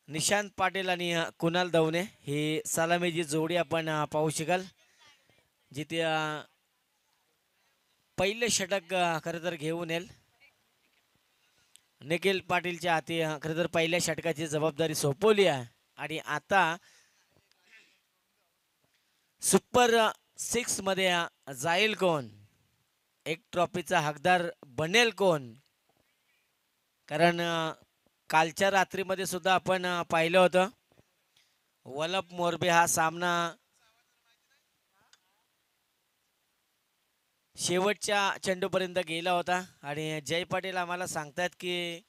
निशांत पाटील आणि कुणाल दवणे ही सलामीची जोडी आपण पाहू शकाल जिथे पहिले षटक खरं तर घेऊन येईल. निखिल पाटीलच्या हाती खरं तर पहिल्या षटकाची जबाबदारी सोपवली आहे आणि आता सुपर 6 मध्ये जाईल कोण, एक ट्रॉफीचा हकदार बनेल कोण. कारण कालच्या रात्रीमध्ये सुद्धा आपण पाहिलं होतं वलप मोरबे हा सामना शेवटच्या चेंडूपर्यंत गेला होता आणि जय पाटील आम्हाला सांगतात की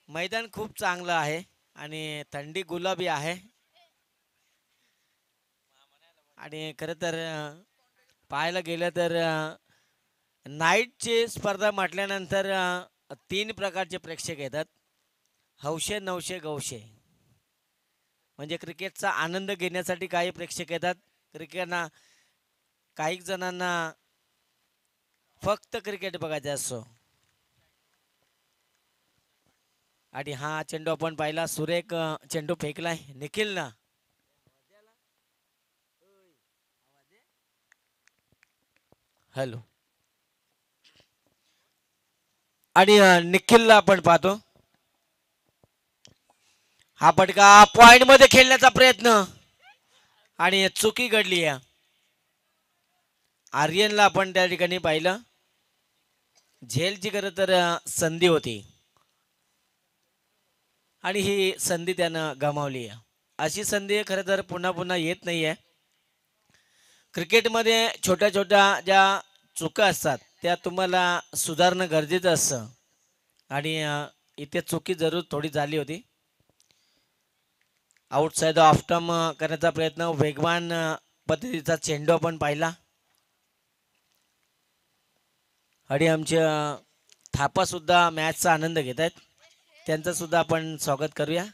मैदान खूप चांगलं आहे आणि थंडी गुलाबी आहे आणि खरं तर पाहायला गेलं तर नाईटची स्पर्धा म्हटल्यानंतर 3 प्रकारचे प्रेक्षक येतात. हौशे नवशे गौशे म्हणजे क्रिकेटचा आनंद घेण्यासाठी काही प्रेक्षक येतात. क्रिकेटना काही जणांना फक्त क्रिकेट बघायचं असतो. आणि हा चेंडू आपण पाहिला सुरेख चेंडू फेकलाय निखिलनं. हॅलो आणि निखिलला आपण पाहतो हा फटका पॉइंट मध्ये खेळण्याचा प्रयत्न आणि चुकी घडली आहे. आर्यनला आपण त्या ठिकाणी पाहिलं झेलची खरं तर संधी होती आणि ही संधी त्यानं गमावली आहे. अशी संधी खरं तर पुन्हा पुन्हा येत नाही आहे. क्रिकेटमध्ये छोट्या छोट्या ज्या चुका असतात त्या तुम्हाला सुधारणं गरजेचं असतं आणि इथे चुकी जरूर थोडी झाली होती. आउटसाइड ऑफ स्टंप करण्याचा प्रयत्न, वेगवान पद्धतीचा चेंडू आपण पाहिला आणि आमच्या थापा सुद्धा मॅचचा आनंद घेत आहेत. त्यांचं सुद्धा आपण स्वागत करूया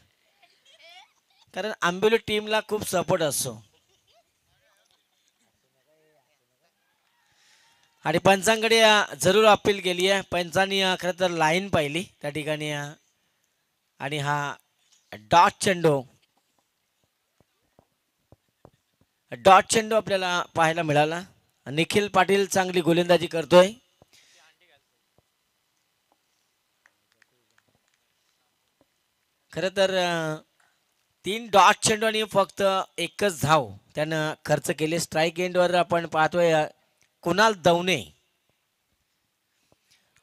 कारण आंबोली टीमला खूप सपोर्ट असतो. आणि पंचांकडे जरूर अपील केली आहे. पंचांनी खरं तर लाईन पाहिली त्या ठिकाणी आणि हा डॉट चेंडू आपल्याला पाहायला मिळाला. निखिल पाटील चांगली गोलंदाजी करतोय. खरं तर 3 डॉट चेंडू आणि फक्त एकच धाव त्यानं खर्च केले. स्ट्राईक एंडवर आपण पाहतोय कुणाल दवणे.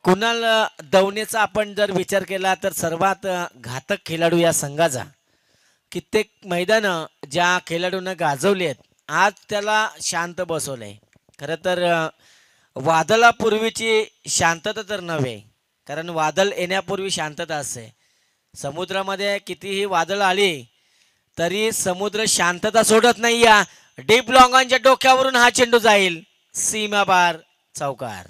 कुणाल दवणेचा आपण जर विचार केला तर सर्वात घातक खेळाडू या संघाचा. कित्येक मैदान ज्या खेळाडूंना गाजवली आहेत आज त्याला शांत बसवलंय. खरं तर वादळापूर्वीची शांतता तर नव्हे कारण वादळ येण्यापूर्वी शांतता असते. समुद्रामध्ये कितीही वादळ आली तरी समुद्र शांतता सोडत नाही. या डीप लॉंगांच्या डोक्यावरून हा चेंडू जाईल सीमापार चौकार.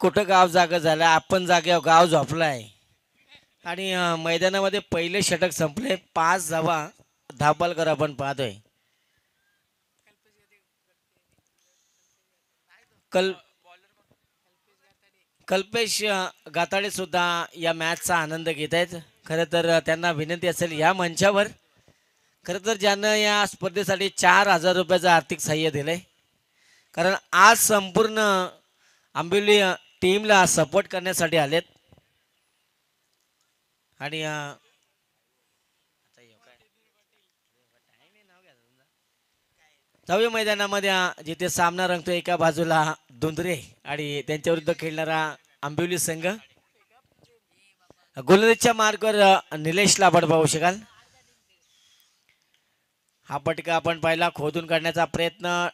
कुठं गाव जागा झालं, आपण जाग्यावर गाव झोपलाय आणि मैदानामध्ये पहिले षटक संपले. 5 धावा धापालकर आपण पाहतोय. कल कल्पेश गाताडे सुद्धा या मॅचचा आनंद घेत आहेत. खरं तर त्यांना विनंती असेल या मंचावर खरं तर ज्यानं या स्पर्धेसाठी 4,000 रुपयाचं आर्थिक सहाय्य दिलंय कारण आज संपूर्ण आंबिवली टीमला सपोर्ट करण्यासाठी आलेत आणि जाऊया मैदानामध्ये जिथे सामना रंगतो. एका बाजूला धुंदरे आणि त्यांच्या विरुद्ध खेळणारा आंबिवली संघ. गोलंदाजीच्या मार्गावर निलेशला आपण पाहू शकाल. हा पटका आपण पाहिला खोदून काढण्याचा प्रयत्न.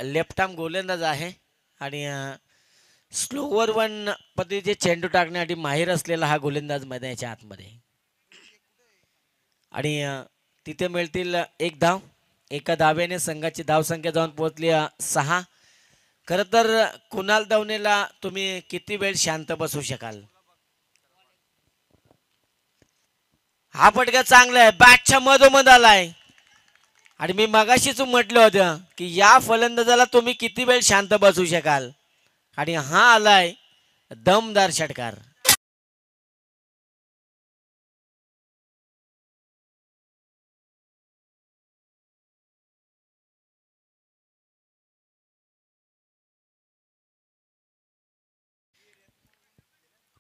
लेफ्ट आर्म गोलंदाज आहे आणि स्लोवर वन पद्धतीचे चेंडू टाकण्यासाठी माहीर असलेला हा गोलंदाज मैदानाच्या आतमध्ये आणि तिथे मिळतील 1 धाव. एका धाब्याने संघाची धावसंख्या जाऊन पोहोचली 6. खरं तर कुणाल दवनेला तुम्ही किती वेळ शांत बसू शकाल? हा फटका चांगला आहे, बॅटच्या मधोमध आलाय. आणि मी मगाशीच म्हटलं होतं की या फलंदाजाला तुम्ही किती वेळ शांत बसू शकाल. आणि हा आलाय दमदार षटकार.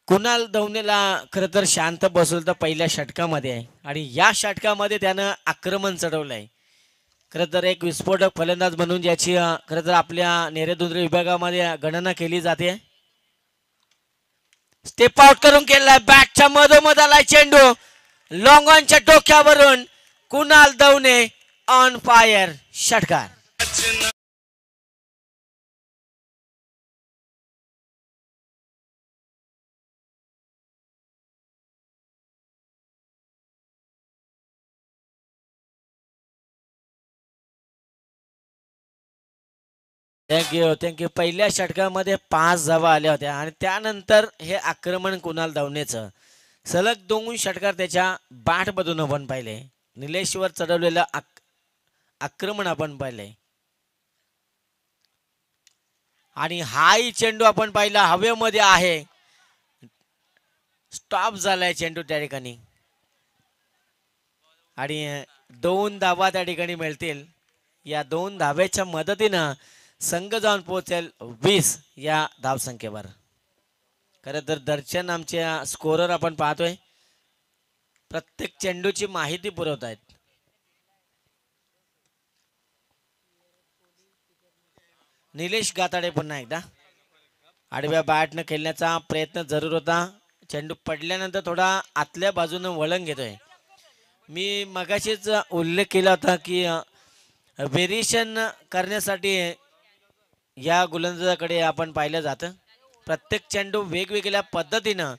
कुणाल दवनेला खरं तर शांत बसवलं तर पहिल्या षटकामध्ये आहे आणि या षटकामध्ये त्यानं आक्रमण चढवलंय. खरं तर एक विस्फोटक फलंदाज म्हणून ज्याची खरं तर आपल्या नेरेदुंद्रे विभागामध्ये गणना केली जाते. स्टेप आउट करून केलाय, बॅटच्या मधोमध आलाय चेंडू, लॉंग ऑनच्या डोक्यावरून कुणाल दवने ऑन फायर, षटकार. थँक्यू. पहिल्या षटकामध्ये 5 धावा आल्या होत्या आणि त्यानंतर हे आक्रमण कुणाल दवनेचं सलग 2 षटकार त्याच्या बॅटमधून आपण पाहिले. निलेशवर चढवलेलं आक्रमण आपण पाहिले आणि हाही चेंडू आपण पाहिला हवेमध्ये आहे, स्टॉप झालाय चेंडू त्या ठिकाणी आणि 2 धावा त्या ठिकाणी मिळतील. या 2 धाव्याच्या मदतीनं संघ जाऊन पोहोचेल 20 या धावसंख्येवर. खरं तर दर्शन आमच्या स्कोरर आपण पाहतोय प्रत्येक चेंडूची माहिती पुरवत आहेत. निलेश गाताडे पुन्हा एकदा आडव्या बॅटनं खेळण्याचा प्रयत्न जरूर होता. चेंडू पडल्यानंतर थोडा आतल्या बाजूनं वळण घेतोय. मी मगाशीच उल्लेख केला होता की व्हेरिएशन करण्यासाठी या गोलंदाजाकडे आपण पाहिलं जातं. प्रत्येक चेंडू वेगवेगळ्या पद्धतीनं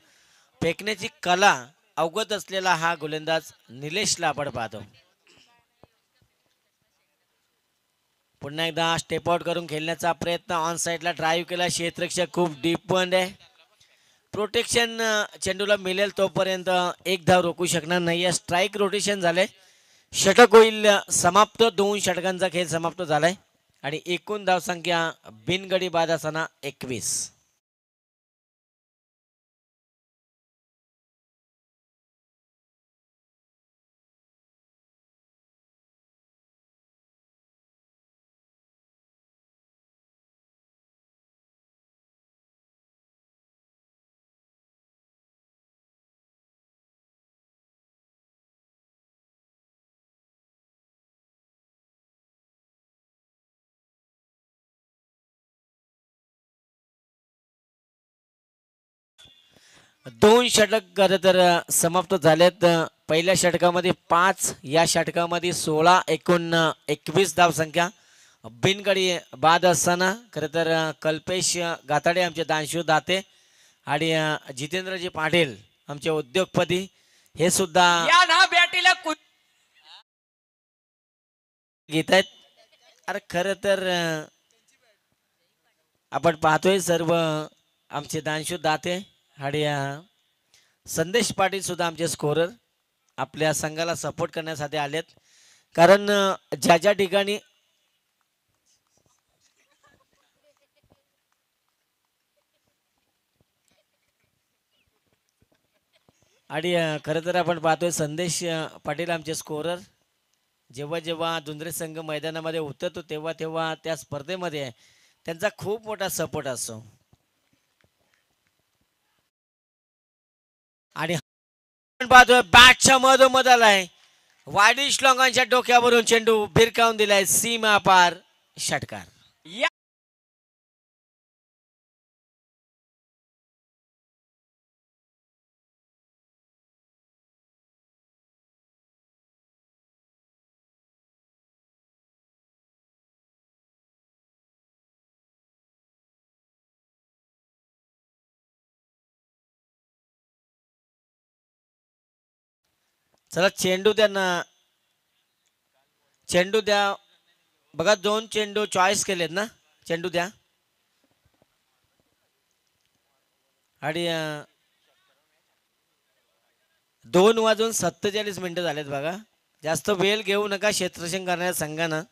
फेकण्याची कला अवगत असलेला हा गोलंदाज निलेशला आपण पाहतो. पुन्हा एकदा स्टेप आउट करून खेळण्याचा प्रयत्न, ऑन साईडला ड्राईव्ह केला, क्षेत्ररक्षक खूप डीप पॉइंट आहे. प्रोटेक्शन चेंडूला मिळेल तोपर्यंत एक धाव रोखू शकणार नाही. स्ट्राईक रोटेशन झाले, षटक होईल समाप्त. 2 षटकांचा खेळ समाप्त झालाय आणि एकूण धावसंख्या बिनगडी बाद असताना 21. दोन षटक खरं तर समाप्त झालेत. पहिल्या षटकामध्ये 5, या षटकामध्ये 16, एकूण 21 धावसंख्या बिनगडी बाद असताना खरं तर कल्पेश गाताडे आमचे दानशूर दाते आणि जितेंद्रजी पाटील आमचे उद्योगपती हे सुद्धा या ना बॅटीला घेत आहेत. अरे खरं तर आपण पाहतोय सर्व आमचे दानशूर दाते आणि संदेश पाटील सुद्धा आमचे स्कोरर आपल्या संघाला सपोर्ट करण्यासाठी आलेत. कारण ज्या ज्या ठिकाणी आणि खरं तर आपण पाहतोय संदेश पाटील आमचे स्कोरर जेव्हा जेव्हा दुंद्रे संघ मैदानामध्ये उतरतो तेव्हा तेव्हा त्या स्पर्धेमध्ये त्यांचा खूप मोठा सपोर्ट असतो. आणि पाहतोय बॅटच्या मधोमध आलाय, वाईडिश लॉंगांच्या डोक्यावरून चेंडू भिरकावून दिलाय, सीमा पार, षटकार. या चला चेंडू त्यांना चेंडू द्या बघा, 2 चेंडू चॉईस केलेत ना, चेंडू द्या. आणि 2:47 झालेत बघा. जास्त वेळ घेऊ नका क्षेत्ररक्षण करण्याच्या संघानं.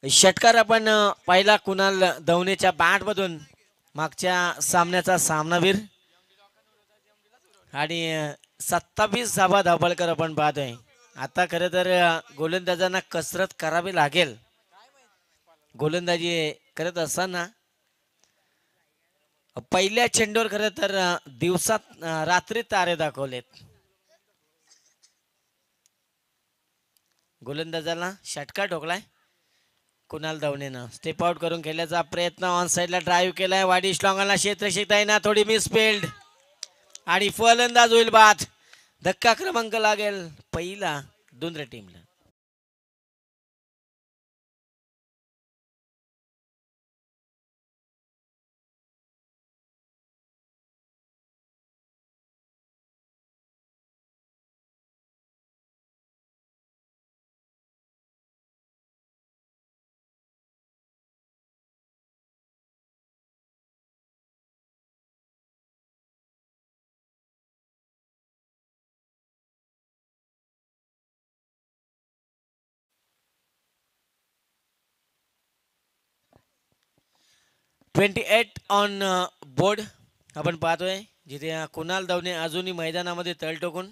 षटकार आपण पहिला कुणाल दवनेच्या बॅटमधून, मागच्या सामन्याचा सामनावीर. आणि 27 धाबा धावपळकर आपण पाहतोय. आता खरं तर गोलंदाजांना कसरत करावी लागेल. गोलंदाजी करत असताना पहिल्या चेंडूवर खरं तर दिवसात रात्री तारे दाखवलेत. गोलंदाजाला षटकार ठोकलाय कुणाल दवनेनं. स्टेप आउट करून खेळण्याचा प्रयत्न, ऑन साईडला ड्राईव्ह केलाय. वाडी श्लॉंगाला क्षेत्र शिकताय ना, थोडी मिस फील्ड आणि फलंदाज होईल बाद. धक्का क्रमांक लागेल पहिला दुंद्रे टीमला. (28 ऑन बोर्ड आपण पाहतोय, जिथे कुणाल दवने अजूनही मैदानामध्ये तळ टोकून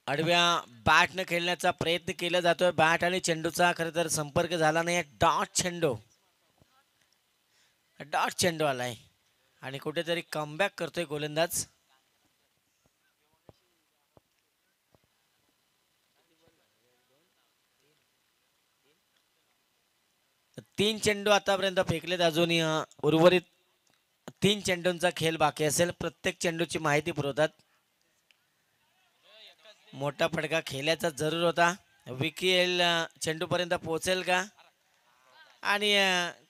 आडव्या बॅटनं खेळण्याचा प्रयत्न केला जातोय. बॅट आणि चेंडूचा खरं तर संपर्क झाला नाही. डॉट चेंडू आलाय आणि कुठेतरी कमबॅक करतोय गोलंदाज. तीन चेंडू आतापर्यंत फेकलेत. अजूनही उर्वरित 3 चेंडूंचा खेळ बाकी असेल. प्रत्येक चेंडूची माहिती पुरवतात. मोठा फटका खेळायचा जरूर होता. विकी एल चेंडूपर्यंत पोहोचेल का? आणि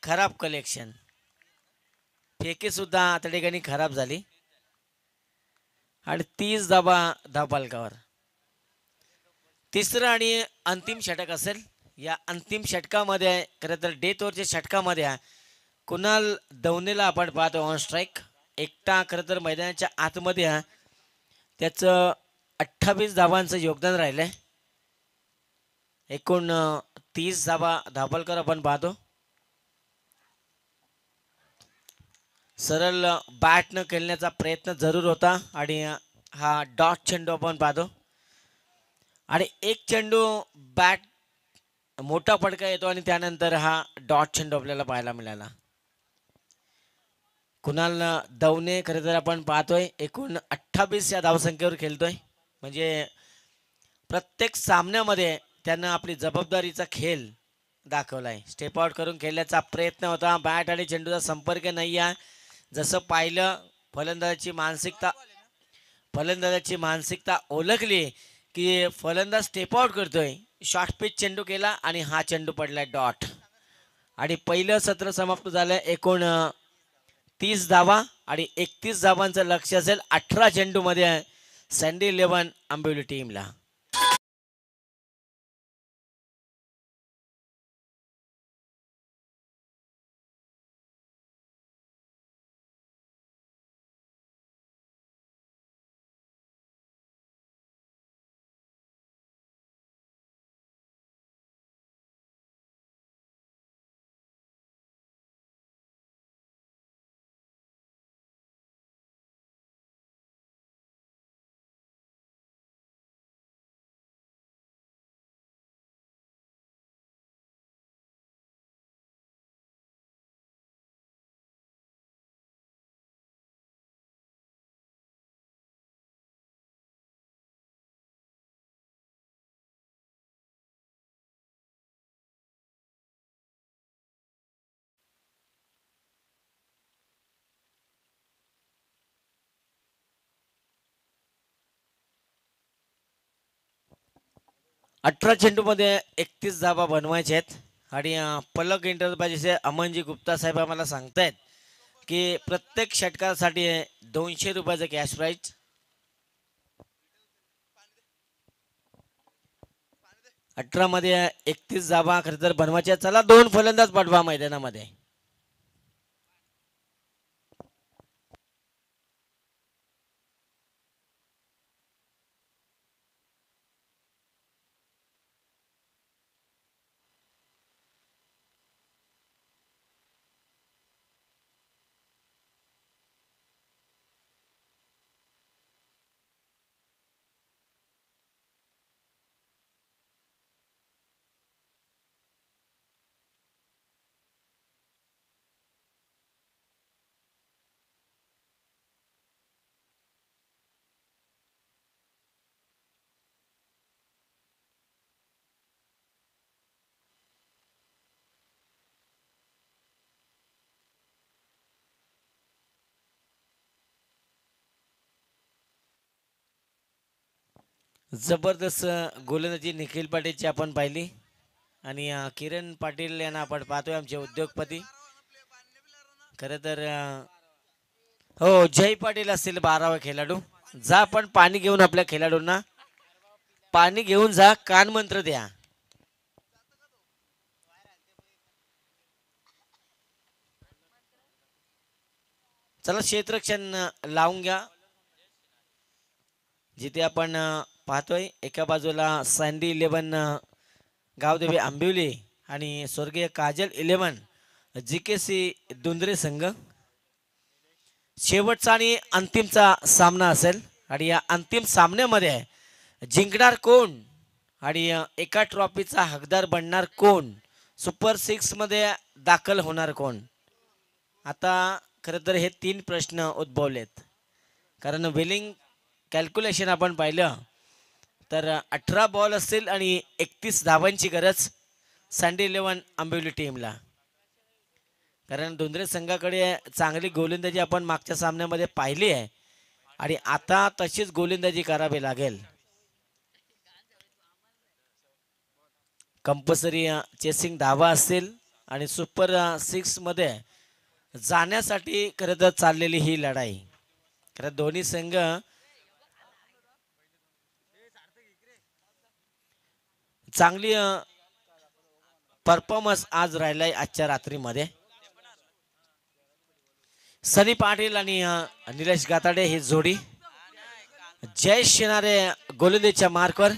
खराब कलेक्शन, फेकी सुद्धा त्या ठिकाणी खराब झाली. आणि 30 धाबा धावफलकावर. तिसरं आणि अंतिम षटक असेल. या अंतिम षटकामध्ये खरं तर डेथ ओव्हरच्या षटकामध्ये कुणाल दवनेला आपण पाहतो ऑन स्ट्राईक. एकटा खरं तर मैदानाच्या आतमध्ये त्याचं 28 धावांचं योगदान राहिलंय. एकूण 30 धाबा धावफलकर आपण पाहतो. सरळ बॅटनं खेळण्याचा प्रयत्न जरूर होता आणि हा डॉट चेंडू आपण पाहतो. आणि एक चेंडू बॅट मोठा फटका येतो आणि त्यानंतर हा डॉट चेंडू आपल्याला पाहायला मिळाला. कुणाल दवने खरं तर आपण पाहतोय एकूण 28 या धावसंख्येवर खेळतोय. म्हणजे प्रत्येक सामन्यामध्ये त्यानं आपली जबाबदारीचा खेळ दाखवलाय. स्टेप आउट करून खेळण्याचा प्रयत्न होता. बॅट आणि चेंडूचा संपर्क नाही आहे. जसं पाहिलं फलंदाजाची मानसिकता ओळखली की फलंदाज स्टेप आउट करतोय. शॉर्ट पिच चेंडू केला आणि हा चेंडू पडलाय डॉट. आणि पहिलं सत्र समाप्त झालं. एकूण 30 धावा आणि 31 धावांचं लक्ष असेल 18 चेंडूमध्ये सँडी 11 आंबिवली टीमला. अठरा चेंडूमध्ये 31 धावा बनवायचे आहेत. आणि पलक एंटरप्राइजेसचे अमनजी गुप्ता साहेब आम्हाला सांगतायत की प्रत्येक षटकासाठी 200 रुपयाचं कॅश प्राईज. 18 मध्ये 31 धावा खरं तर बनवायच्या. चला दोन फलंदाज पाठवा मैदानामध्ये. जबरदस्त गोलंदाजी निखिल पाटीलची आपण पाहिली. आणि किरण पाटील यांना आपण पाहतोय आमचे उद्योगपती. खरं तर हो जय पाटील असतील 12वा खेळाडू. जा आपण पाणी घेऊन आपल्या खेळाडूंना पाणी घेऊन जा, कान मंत्र द्या. चला क्षेत्ररक्षण लावून घ्या. जिथे आपण पाहतोय एका बाजूला सँडी 11 गावदेवी आंबिवली आणि स्वर्गीय काजल 11 GKC दुंद्रे संघ. शेवटचा आणि अंतिमचा सामना असेल आणि या अंतिम सामन्यामध्ये जिंकणार कोण आणि एका ट्रॉफीचा हकदार बनणार कोण, सुपर 6 मध्ये दाखल होणार कोण. आता खरं तर हे 3 प्रश्न उद्भवलेत. कारण विलिंग कॅल्क्युलेशन आपण पाहिलं तर 18 बॉल असतील आणि 31 धावांची गरज सँडी 11 आंबिवली टीमला. कारण धुंद्रे संघाकडे चांगली गोलंदाजी आपण मागच्या सामन्यामध्ये पाहिली आहे आणि आता तशीच गोलंदाजी करावी लागेल. कंपल्सरी चेसिंग धावा असतील आणि सुपर 6 मध्ये जाण्यासाठी खरं तर चाललेली ही लढाई. खरं दोन्ही संघ चांगली परफॉर्मन्स आज राहिलाय आजच्या रात्रीमध्ये. सनी पाटील आणि निलेश गाताडे ही जोडी. जय शिनारे गोलंदाजीच्या मार्कवर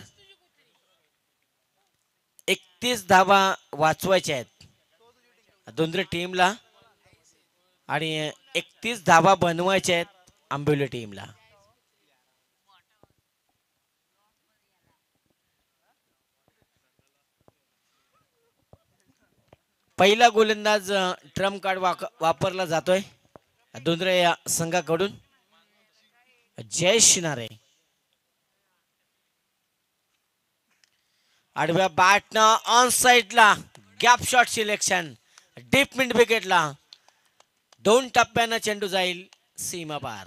31 धावा वाचवायच्या आहेत दोंद्रे टीमला आणि 31 धावा बनवायच्या आहेत आंबिवली टीमला. पहिला गोलंदाज ट्रम्प कार्ड वापरला जातोय दोंद्रे या संघाकडून. जय शिनारे आडव्या बॅटनं ऑन साइडला gap shot selection. Deep mid विकेटला 2 टप्प्यानं चेंडू जाईल सीमा पार.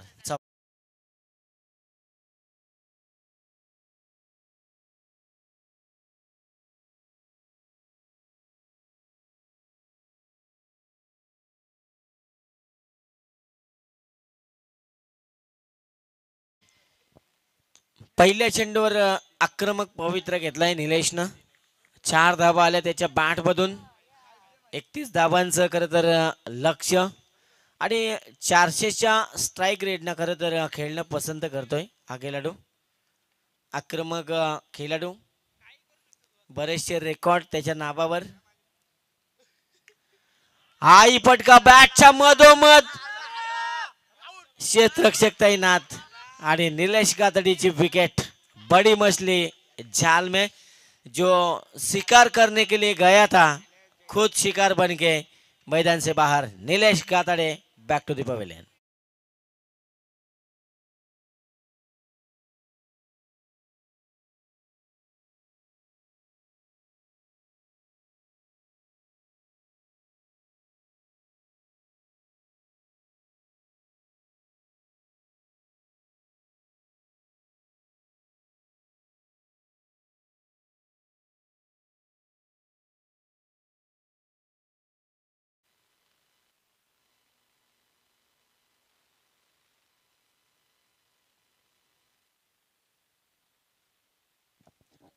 पहिल्या चेंडूवर आक्रमक पवित्र घेतलाय निलेशनं. 4 धावा आल्या त्याच्या बॅट मधून. 31 धावांचं खरं तर लक्ष आणि 400च्या स्ट्राईक रेटनं खरं तर खेळणं पसंत करतोय हा खेळाडू. आक्रमक खेळाडू, बरेचसे रेकॉर्ड त्याच्या नावावर. हाही फटका बॅटच्या मधोमध क्षेत्ररक्षक तैनात आणि निलेश गातडीची विकेट. बड़ी मछली जाल में जो शिकार करने के लिए गया था खुद शिकार बन के मैदान से बाहर. Nilesh Gatade back to the pavilion.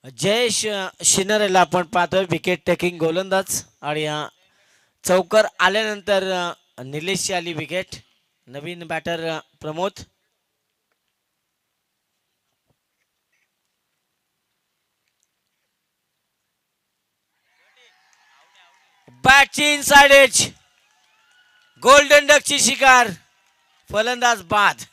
Jayesh शिनरेला आपण पाहतोय विकेट टेकिंग गोलंदाज आणि चौकर आल्यानंतर निलेशची आली विकेट. नवीन बॅटर प्रमोद. बॅटची इनसाइड एज. गोल्डन डकची शिकार. फलंदाज बाद.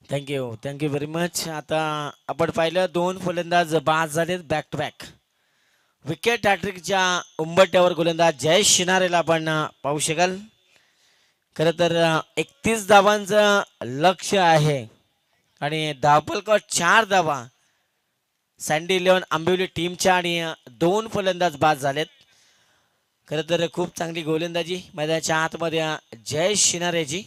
Thank you very much. आता आपण पाहिलं दोन फलंदाज बाद झालेत बॅक टू बॅक. विकेट हॅट्रिकच्या उंबरठ्यावर गोलंदाज जयेश शिनारेला आपण पाहू शकाल. खरं तर 31 धावांचं लक्ष आहे आणि धावफलक 4 धावा सँडी इलेव्हन आंबिवली टीमच्या आणि दोन फलंदाज बाद झालेत. खरं तर खूप चांगली गोलंदाजी मैदानाच्या आतमध्ये जयेश शिनारेची.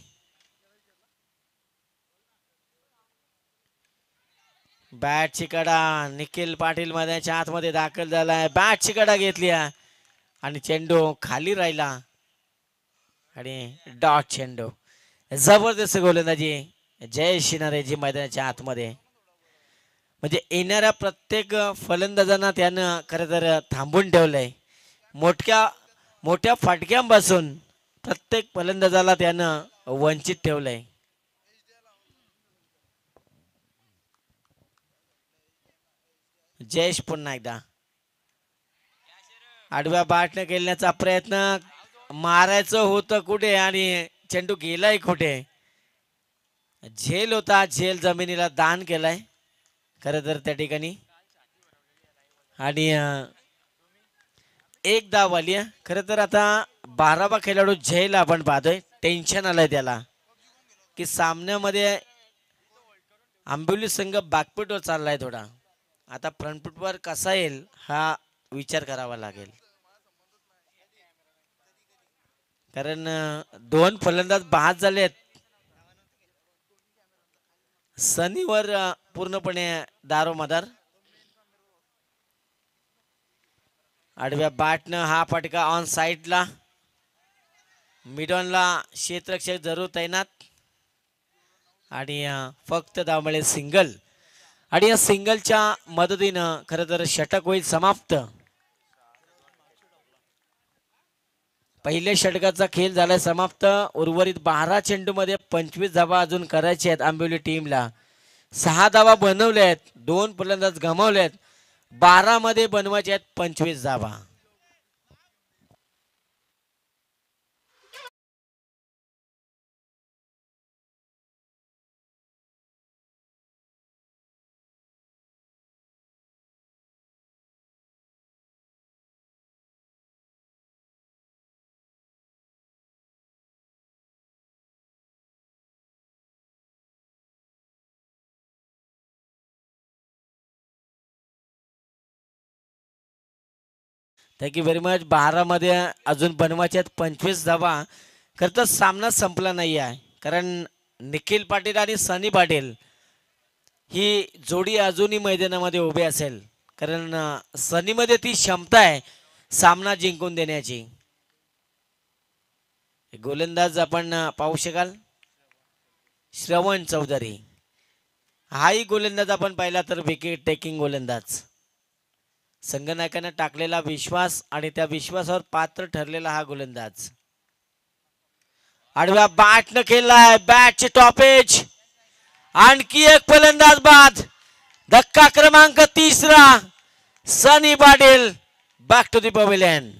बॅटची कडा निखिल पाटील मैदानाच्या आतमध्ये दाखल झालाय. बॅटची कडा घेतली आणि चेंडू खाली राहिला आणि डॉट चेंडू. जबरदस्त गोलंदाजी जय शिनारेजी मैदानाच्या आतमध्ये. म्हणजे येणाऱ्या प्रत्येक फलंदाजांना त्यानं खरं तर थांबून ठेवलंय. मोठ्या फटक्यांपासून प्रत्येक फलंदाजाला त्यानं वंचित ठेवलंय. जयेश पुन्हा एकदा आडव्या बॅटने खेळण्याचा प्रयत्न. मारायचं होतं कुठे आणि चेंडू गेलाय कुठे. झेल होता, झेल जमिनीला दान केलाय खरं तर त्या ठिकाणी. आणि एक धाव आली. खरं तर आता 12वा खेळाडू झेल आपण पाहतोय. टेन्शन आलंय त्याला की सामन्यामध्ये आंबिवली संघ बॅकफुटवर चाललाय थोडा. आता फ्रंटफुटवर कसा येईल हा विचार करावा लागेल. कारण दोन फलंदाज बाद झालेत. सनीवर पूर्णपणे दारोमदार. आडव्या बॅटनं हा फटका ऑन साईडला. मिडॉनला क्षेत्ररक्षक जरूर तैनात आणि फक्त धाव मिळेल सिंगल. आणि या सिंगलच्या मदतीनं खरं तर षटक होईल समाप्त. पहिल्या षटकाचा खेळ झालाय समाप्त. उर्वरित 12 चेंडूमध्ये 25 धावा अजून करायच्या आहेत आंबिवली टीमला. 6 धावा बनवल्या आहेत, 2 फलंदाज गमावले आहेत. 12 मध्ये बनवायचे आहेत 25 धावा. Thank you very much. 12 मध्ये अजून बनवायचे आहेत 25 धावा. खरं तर सामना संपला नाही आहे. कारण निखिल पाटील आणि सनी पाटील ही जोडी अजूनही मैदानामध्ये उभी असेल. कारण सनीमध्ये ती क्षमता आहे सामना जिंकून देण्याची. गोलंदाज आपण पाहू शकाल श्रवण चौधरी. हाही गोलंदाज आपण पाहिला तर विकेट टेकिंग गोलंदाज. संघनायकाने टाकलेला विश्वास आणि त्या विश्वासावर पात्र ठरलेला हा गोलंदाज. आडव्या बॅटनं खेळलाय. बॅटचे टॉपेज. आणखी एक फलंदाज बाद. धक्का क्रमांक 3. Sunny Patil back to the pavilion.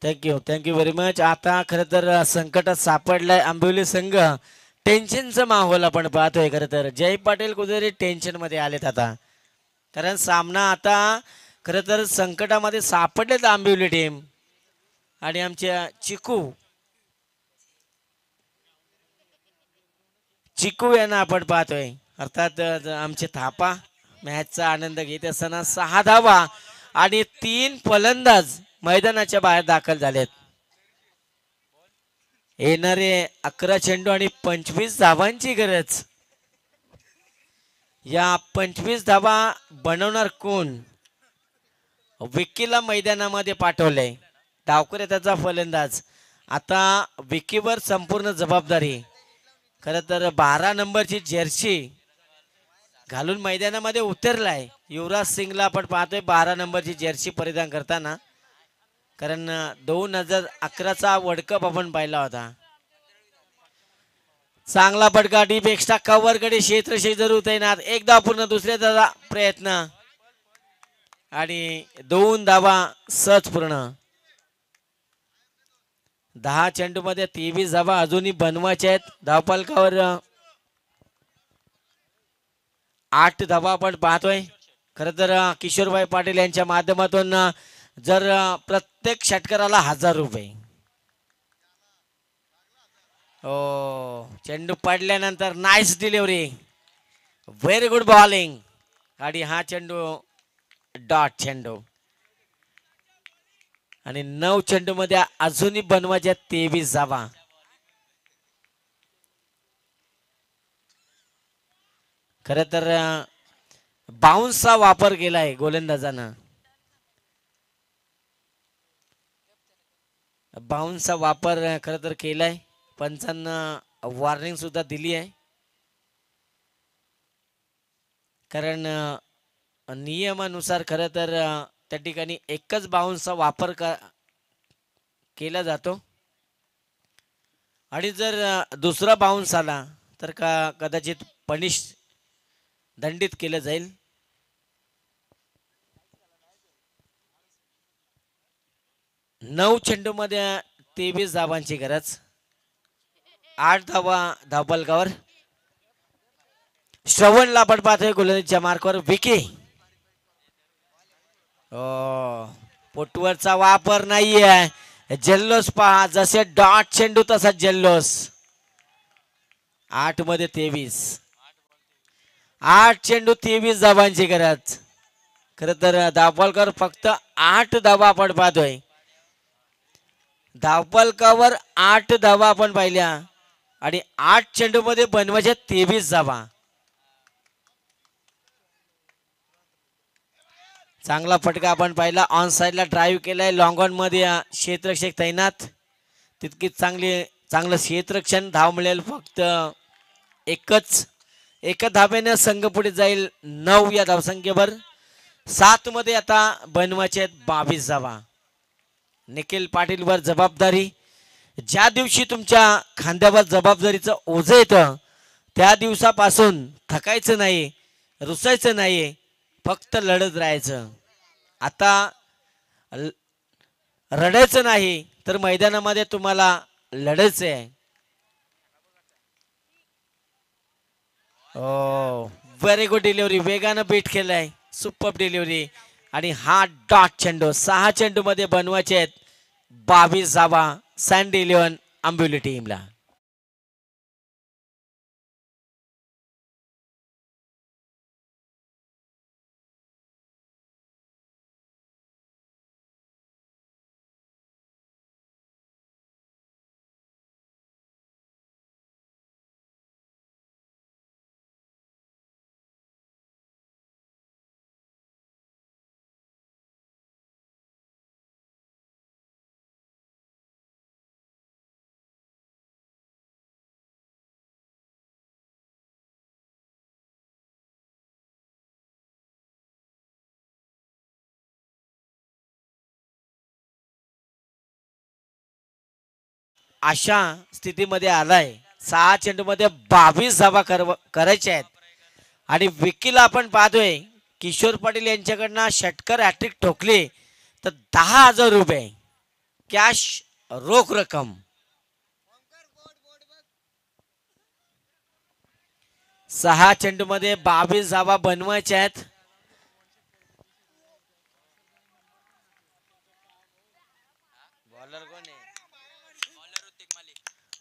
Thank you very much. आता खरं तर संकटात सापडलाय आंबिवली संघ. टेन्शनचा माहोल आपण पाहतोय. खरं तर जय पाटील कुठेतरी टेन्शन मध्ये आलेत आता, कारण सामना आता खरं तर संकटामध्ये सापडलेत आंबिवली टीम. आणि आमच्या चिकू चिकू यांना आपण पाहतोय, अर्थात आमचे थापा मॅचचा आनंद घेत असताना 6 धावा आणि 3 फलंदाज मैदानाच्या बाहेर दाखल झालेत. येणारे 11 चेंडू आणि 25 धावांची गरज. या 25 धावा बनवणार कोण? विकीला मैदानामध्ये पाठवलंय, डावकर त्याचा फलंदाज. आता विकीवर संपूर्ण जबाबदारी. खरं तर 12 नंबरची जर्सी घालून मैदानामध्ये उतरलाय युवराज सिंगला आपण पाहतोय 12 नंबरची जर्सी परिधान करताना. कारण 2011चा वर्ल्ड कप आपण पाहिला होता. चांगला फटका डीप एक्स्ट्रा कव्हर कडे क्षेत्रशे जरूर तैनात. एकदा पूर्ण दुसऱ्या प्रयत्न आणि 2 धावा सहज पूर्ण. 10 चेंडू मध्ये 23 धावा अजूनही बनवायच्या आहेत. धावफलकावर 8 धावा आपण पाहतोय. खरं तर किशोरभाई पाटील यांच्या माध्यमातून जर प्रत्येक षटकाराला 1000 रुपये. हो, चेंडू पडल्यानंतर nice delivery, very good bowling. आणि हा चेंडू डॉट चेंडू. आणि 9 चेंडू मध्ये अजूनही बनवायच्या 23 धावा. खरं तर बाउन्सचा वापर केलाय गोलंदाजानं. बाउन्सचा वापर खरं तर केलाय. पंचांना वॉर्निंग सुद्धा दिली आहे. कारण नियमानुसार खरं तर त्या ठिकाणी एकच बाउन्सचा वापर केला जातो. आणि जर दुसरा बाउन्स आला तर कदाचित दंडित केलं जाईल. नऊ चेंडू मध्ये 23 धावांची गरज. 8 धावा धावफलकावर. श्रवणला आपण पाहतोय गोलंदाजीच्या मार्कवर विकी. फुटवरचा वापर नाहीये. जल्लोष पहा, जसे डॉट चेंडू तसा जल्लोष. 8 मध्ये 23. 8 चेंडू 23 धावांची गरज. खर तर धावफलकावर फक्त 8 धावा आपण पाहतोय. धावफलकावर 8 धावा आपण पाहिल्या आणि 8 चेंडू मध्ये बनवायच्या 23 धावा. चांगला फटका आपण पाहिला. ऑन साइडला ड्राईव्ह केलाय. लॉंग ऑन मध्ये क्षेत्ररक्षक तैनात. तितकीच चांगलं क्षेत्ररक्षण. धाव मिळेल फक्त एका धाब्याने संघ पुढे जाईल 9 या धावसंख्येवर. 7 मध्ये आता बनवायचे 22 धावा. निखिल पाटील वर जबाबदारी. ज्या दिवशी तुमच्या खांद्यावर जबाबदारीचं ओझं येतं त्या दिवसापासून थकायचं नाही, रुसायचं नाही, फक्त लढत राहायचं. आता रडायचं नाही तर मैदानामध्ये तुम्हाला लढायचं आहे. Very good delivery. वेगानं बीट केलाय. Super delivery. आणि हा डॉट चेंडू. 6 चेंडू मध्ये बनवायचे आहेत 22 धावा सँडी इलेव्हन आंबिवली टीमला. अशा स्थितीमध्ये आलाय. 6 चेंडू मध्ये 22 धावा करायच्या आहेत. आणि विकीला आपण पाहतोय किशोर पाटील यांच्याकडनं षटकर हॅट्रिक ठोकली तर 10,000 रुपये. कॅश रोख रक्कम. 6 चेंडूमध्ये 22 धावा बनवायच्या आहेत.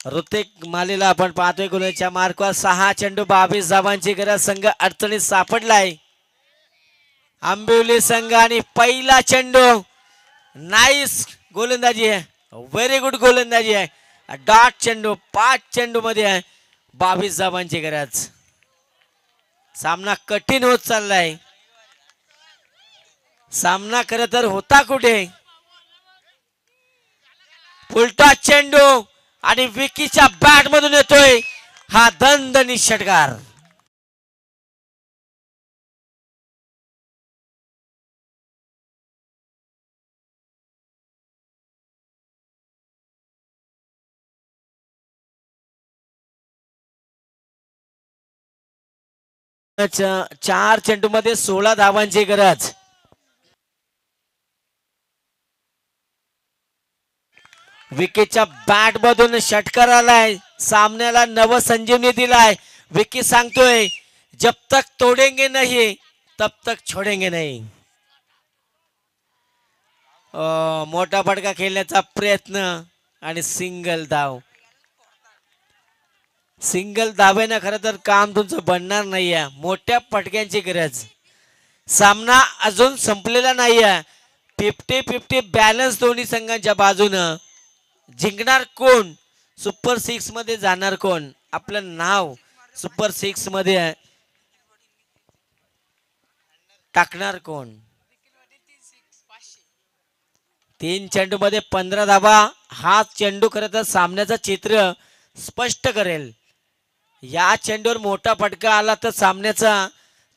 ऋतिक मालीला आपण पाहतोय गुलेच्या मार्कवर. 6 चेंडू 22 धावांची गरज. संघ अडचणीत सापडलाय आंबिवली संघ. आणि पहिला चेंडू नाईस गोलंदाजी आहे. व्हेरी गुड गोलंदाजी आहे. डॉट चेंडू 5 चेंडू मध्ये आहे. 22 धावांची गरज. सामना कठीण होत चाललाय. सामना खरं तर होता कुठे. उलटा चेंडू आणि विकीच्या बॅट मधून येतोय हा दणदणीत षटकार. चार चेंडू मध्ये 16 धावांची गरज. विकीच्या बॅट मधून षटकार आलाय. सामन्याला नवसंजीवनी दिलाय. विकी सांगतोय जब तक तोडेंगे नहीं तब तक छोडेंगे नहीं. मोठा फटका खेळण्याचा प्रयत्न आणि सिंगल धाव. सिंगल धावेनं खरं तर काम तुमचं बनणार नाहीये. मोठ्या फटक्यांची गरज. सामना अजून संपलेला नाहीये. 50-50 बॅलन्स दोन्ही संघांच्या बाजूनं. जिंकणार कोण, सुपर 6 मध्ये जाणार कोण, आपलं नाव सुपर 6 मध्ये टाकणार कोण. 3 चेंडू मध्ये 15 धावा. हा चेंडू खरं तर सामन्याचं चित्र स्पष्ट करेल. या चेंडूवर मोठा फटका आला तर सामन्याचा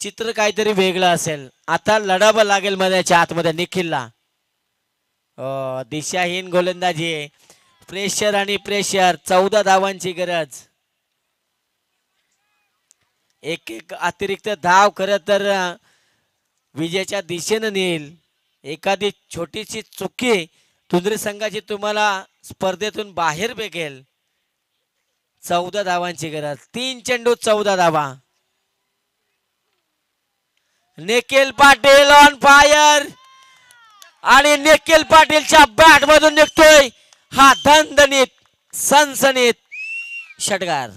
चित्र काहीतरी वेगळं असेल. आता लढावं लागेल मध्याच्या आतमध्ये निखिलला. दिशाहीन गोलंदाजी. प्रेशर आणि प्रेशर. 14 धावांची गरज. एक एक अतिरिक्त धाव खरं तर विजयाच्या दिशेनं नेईल. एखादी छोटीशी चुकी तुंद्रे संघाची तुम्हाला स्पर्धेतून बाहेर फेकेल. 14 धावांची गरज. 3 चेंडू 14 धावा. Nikhil Patil on fire. आणि निखिल पाटीलच्या बॅट मधून निघतोय हा दणदणीत सनसनीत षटकार.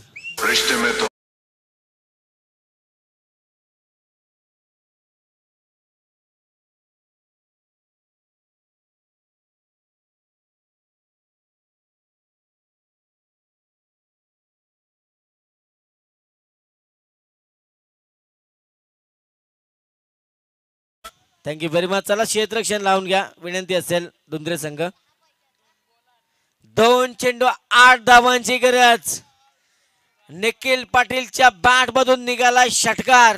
Thank you very much. चला क्षेत्ररक्षण लावून घ्या विनंती असेल दुंद्रे संघ. 2 चेंडू 8 धावांची गरज. निखिल पाटीलच्या बॅट मधून निघाला षटकार.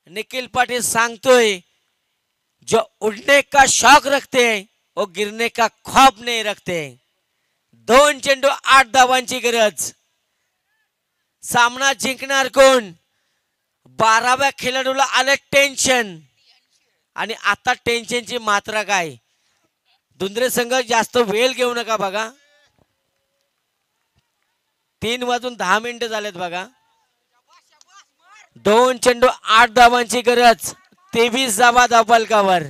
निखिल पाटील सांगतोय जो उड़ने का शौक रखते वो गिरने का खौफ नहीं रखते. 2 चेंडू 8 धावांची गरज. सामना जिंकणार कोण. 12व्या खेळाडूला आलं टेन्शन. आणि आता टेन्शनची मात्रा काय. दुंद्रे संघ जास्त वेळ घेऊ नका बघा. 3 वाजून 10 मिनिटं झालेत बघा. 2 चेंडू 8 धावांची गरज. 23 धावा धावफलकावर.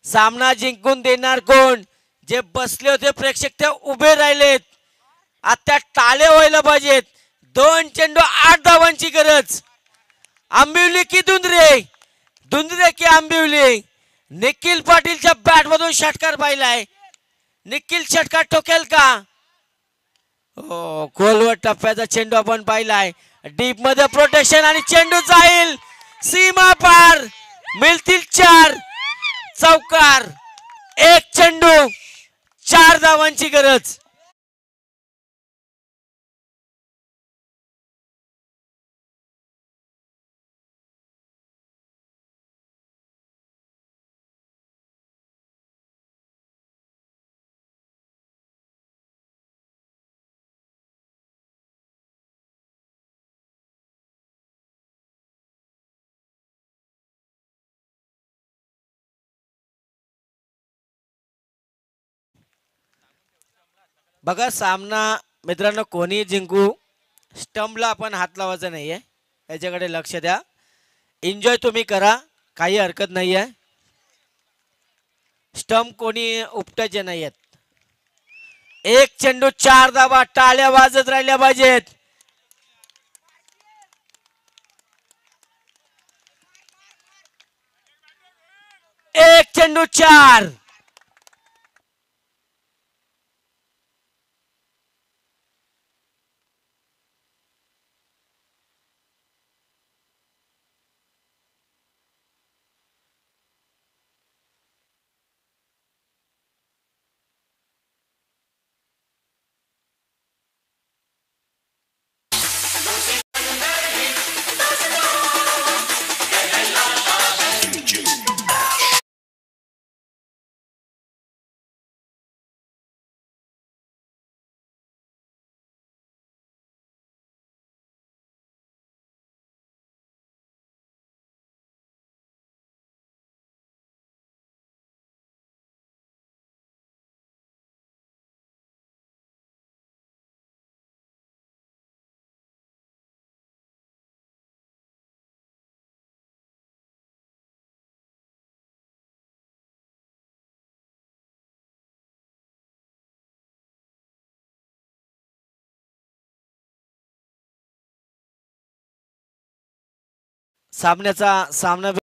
सामना जिंकून देणार कोण. जे बसले होते प्रेक्षक ते उभे राहिलेत. आता टाळे व्हायला पाहिजेत. 2 चेंडू 8 धावांची गरज. आंबिवली की दुंद्रे, दुंद्रे की आंबिवली. निखिल पाटीलच्या बॅट मधून षटकार पाहिलाय. निखिल षटकार ठोकेल का. खोलवर टप्प्याचा चेंडू आपण पाहिलाय. डीप मध्ये प्रोटेक्शन आणि चेंडू जाईल सीमा पार. मिळतील 4 चौकार. 1 चेंडू 4 धावांची गरज. बघा सामना मित्रांनो कोणी जिंकू, स्टंपला आपण हात लावायचा नाहीये, याच्याकडे लक्ष द्या. एन्जॉय तुम्ही करा, काही हरकत नाही आहे. स्टंप कोणी उपटायचे नाही आहेत. एक चेंडू 4 धावा, टाळ्या वाजत राहिल्या पाहिजेत. एक चेंडू 4. सामन्याचा सामना